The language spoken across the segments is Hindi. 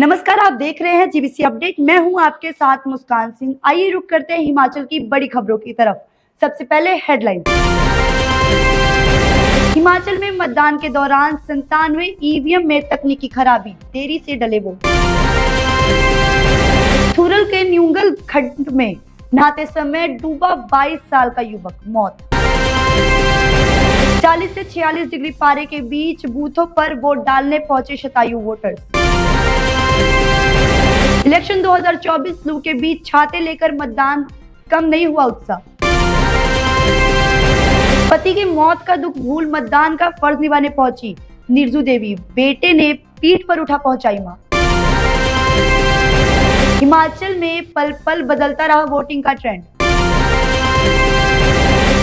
नमस्कार, आप देख रहे हैं जीबीसी अपडेट। मैं हूं आपके साथ मुस्कान सिंह। आइए रुक करते हैं हिमाचल की बड़ी खबरों की तरफ। सबसे पहले हेडलाइन। हिमाचल में मतदान के दौरान 97 ईवीएम में तकनीकी खराबी, देरी से डले वोट। थुरल के न्यूंगल खड्ड में नहाते समय डूबा 22 साल का युवक, मौत। 40 से 46 डिग्री पारे के बीच बूथों पर वोट डालने पहुंचे शतायु वोटर्स। इलेक्शन 2024 लू के बीच छाते लेकर मतदान, कम नहीं हुआ उत्साह। पति की मौत का दुख भूल मतदान का फर्ज निभाने पहुंची नीरजू देवी, बेटे ने पीठ पर उठा पहुंचाई मां। हिमाचल में पल पल बदलता रहा वोटिंग का ट्रेंड।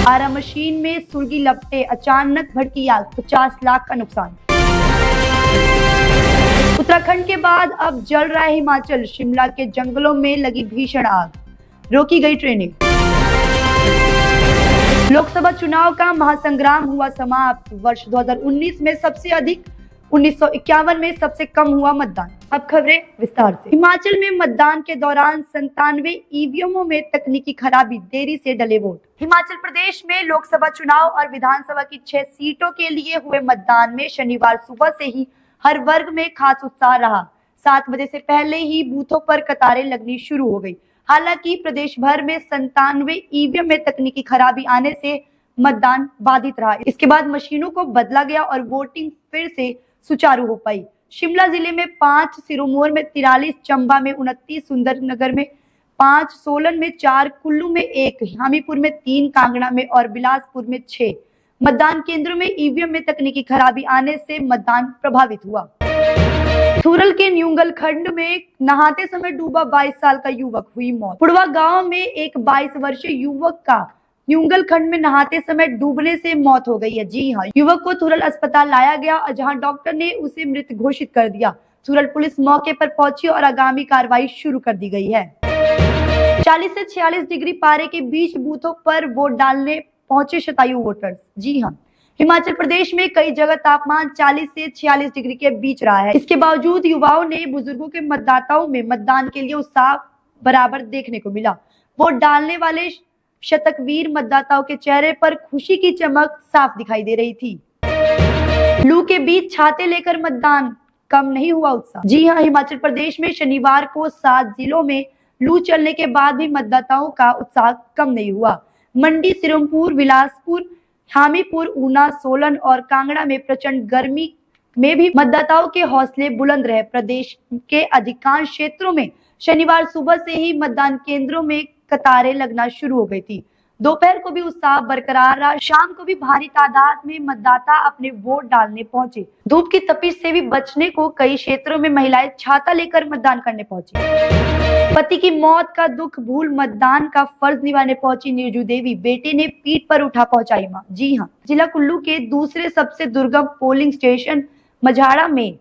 आरा मशीन में सुलगी लपटे, अचानक भड़की आग, 50 लाख का नुकसान। उत्तराखंड के बाद अब जल रहा है हिमाचल, शिमला के जंगलों में लगी भीषण आग, रोकी गई ट्रेनें। लोकसभा चुनाव का महासंग्राम हुआ समाप्त। वर्ष 2019 में सबसे अधिक, 1951 में सबसे कम हुआ मतदान। अब खबरें विस्तार से। हिमाचल में मतदान के दौरान 97 ईवीएमों में तकनीकी खराबी, देरी से डले वोट। हिमाचल प्रदेश में लोकसभा चुनाव और विधानसभा की 6 सीटों के लिए हुए मतदान में शनिवार सुबह से ही हर वर्ग में खास उत्साह रहा। 7 बजे से पहले ही बूथों पर कतारें लगनी शुरू हो गई। हालांकि प्रदेश भर में 97 ईवीएम में तकनीकी खराबी आने से मतदान बाधित रहा। इसके बाद मशीनों को बदला गया और वोटिंग फिर से सुचारू हो पाई। शिमला जिले में 5, सिरमौर में 43, चंबा में 29, सुंदरनगर में 5, सोलन में 4, कुल्लू में 1, हमीरपुर में 3, कांगड़ा में और बिलासपुर में 6 मतदान केंद्रों में ईवीएम में तकनीकी खराबी आने से मतदान प्रभावित हुआ। थुरल के न्यूंगल खड्ड में नहाते समय डूबा 22 साल का युवक, हुई मौत। पुड़वा गांव में एक 22 वर्षीय युवक का न्यूंगल खड्ड में नहाते समय डूबने से मौत हो गई है। जी हां, युवक को थुरल अस्पताल लाया गया, जहां डॉक्टर ने उसे मृत घोषित कर दिया। थुरल पुलिस मौके पर पहुंची और आगामी कार्रवाई शुरू कर दी गई है। 40 से 46 डिग्री पारे के बीच बूथों पर वोट डालने पहुंचे शतायु वोटर्स। जी हां, हिमाचल प्रदेश में कई जगह तापमान 40 से 46 डिग्री के बीच रहा है। इसके बावजूद युवाओं ने बुजुर्गों के मतदाताओं में मतदान के लिए उत्साह बराबर देखने को मिला। वोट डालने वाले शतकवीर मतदाताओं के चेहरे पर खुशी की चमक साफ दिखाई दे रही थी। लू के बीच छाते लेकर मतदान, कम नहीं हुआ उत्साह। जी हां, हिमाचल प्रदेश में शनिवार को 7 जिलों में लू चलने के बाद भी मतदाताओं का उत्साह कम नहीं हुआ। मंडी, सिरमपुर, बिलासपुर, हमीरपुर, ऊना, सोलन और कांगड़ा में प्रचंड गर्मी में भी मतदाताओं के हौसले बुलंद रहे। प्रदेश के अधिकांश क्षेत्रों में शनिवार सुबह से ही मतदान केंद्रों में कतारें लगना शुरू हो गई थी। दोपहर को भी उत्साह बरकरार रहा। शाम को भी भारी तादाद में मतदाता अपने वोट डालने पहुंचे। धूप की तपिश से भी बचने को कई क्षेत्रों में महिलाएं छाता लेकर मतदान करने पहुंची। पति की मौत का दुख भूल मतदान का फर्ज निभाने पहुंची नीरजू देवी, बेटे ने पीठ पर उठा पहुंचाई मां। जी हां, जिला कुल्लू के दूसरे सबसे दुर्गम पोलिंग स्टेशन मझाड़ा में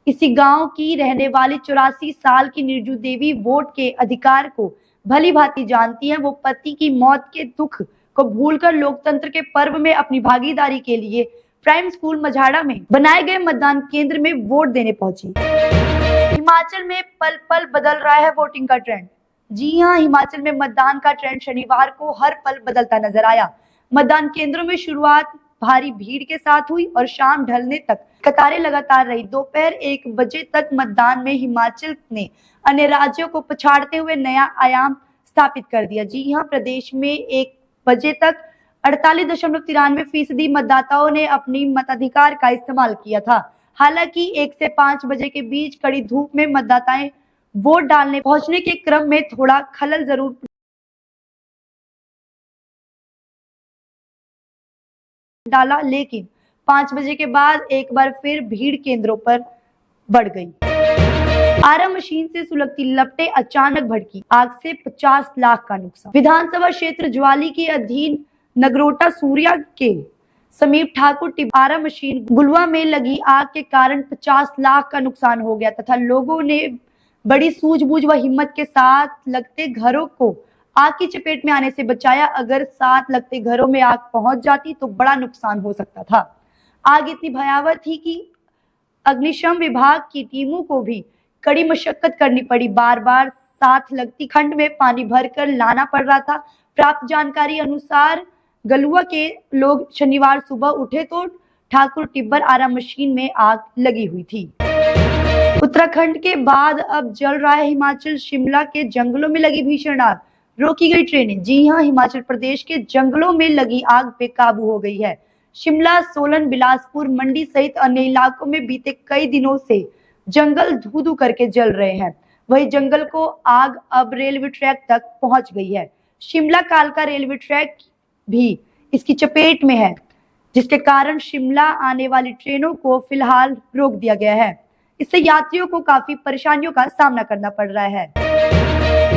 इसी गांव की रहने वाली 84 साल की नीरजू देवी वोट के अधिकार को भली भांति जानती हैं। वो पति की मौत के दुख को भूलकर लोकतंत्र के पर्व में अपनी भागीदारी के लिए प्राइम स्कूल मझाड़ा में बनाए गए मतदान केंद्र में वोट देने पहुंची। हिमाचल में पल पल बदल रहा है वोटिंग का ट्रेंड। जी हां, हिमाचल में मतदान का ट्रेंड शनिवार को हर पल बदलता नजर आया। मतदान केंद्रों में शुरुआत भारी भीड़ के साथ हुई और शाम ढलने तक कतारें लगातार रही। दोपहर 1 बजे तक मतदान में हिमाचल ने अन्य राज्यों को पछाड़ते हुए नया आयाम स्थापित कर दिया। जी हां, प्रदेश में 1 बजे तक 48.93% मतदाताओं ने अपनी मताधिकार का इस्तेमाल किया था। हालांकि 1 से 5 बजे के बीच कड़ी धूप में मतदाताएं वोट डालने पहुंचने के क्रम में थोड़ा खलल जरूर डाला, लेकिन 5 बजे के बाद एक बार फिर भीड़ केंद्रों पर बढ़ गई। आरा मशीन से सुलगती लपटे, अचानक भड़की आग से 50 लाख का नुकसान। विधानसभा क्षेत्र ज्वाली के अधीन नगरोटा सूर्या के समीप ठाकुर आरा मशीन गुलवा में लगी आग के कारण 50 लाख का नुकसान हो गया तथा लोगों ने बड़ी सूझबूझ व हिम्मत के साथ लगते घरों को आग की चपेट में आने से बचाया। अगर साथ लगते घरों में आग पहुंच जाती तो बड़ा नुकसान हो सकता था। आग इतनी भयावह थी कि अग्निशम विभाग की टीमों को भी कड़ी मशक्कत करनी पड़ी, बार बार साथ लगती खंड में पानी भरकर लाना पड़ रहा था। प्राप्त जानकारी अनुसार गलुआ के लोग शनिवार सुबह उठे तो ठाकुर टिब्बर आरा मशीन में आग लगी हुई थी। उत्तराखंड के बाद अब जल रहा है हिमाचल, शिमला के जंगलों में लगी भीषण आग, रोकी गई ट्रेनें। जी हां, हिमाचल प्रदेश के जंगलों में लगी आग बेकाबू हो गई है। शिमला, सोलन, बिलासपुर, मंडी सहित अन्य इलाकों में बीते कई दिनों से जंगल धू धू करके जल रहे हैं। वही जंगल को आग अब रेलवे ट्रैक तक पहुंच गई है। शिमला कालका रेलवे ट्रैक भी इसकी चपेट में है, जिसके कारण शिमला आने वाली ट्रेनों को फिलहाल रोक दिया गया है। इससे यात्रियों को काफी परेशानियों का सामना करना पड़ रहा है।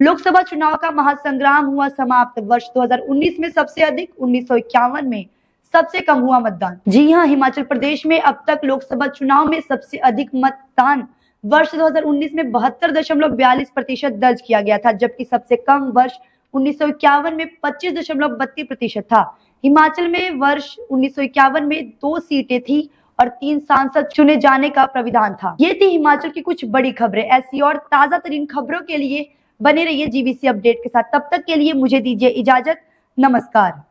लोकसभा चुनाव का महासंग्राम हुआ समाप्त। वर्ष 2019 में सबसे अधिक, 1951 में सबसे कम हुआ मतदान। जी हां, हिमाचल प्रदेश में अब तक लोकसभा चुनाव में सबसे अधिक मतदान वर्ष 2019 में 72.42% दर्ज किया गया था, जबकि सबसे कम वर्ष 1951 में 25.32% था। हिमाचल में वर्ष 1951 में 2 सीटें थी और 3 सांसद चुने जाने का प्राविधान था। ये थी हिमाचल की कुछ बड़ी खबरें। ऐसी और ताजा तरीन खबरों के लिए बने रहिए जीबीसी अपडेट के साथ। तब तक के लिए मुझे दीजिए इजाजत। नमस्कार।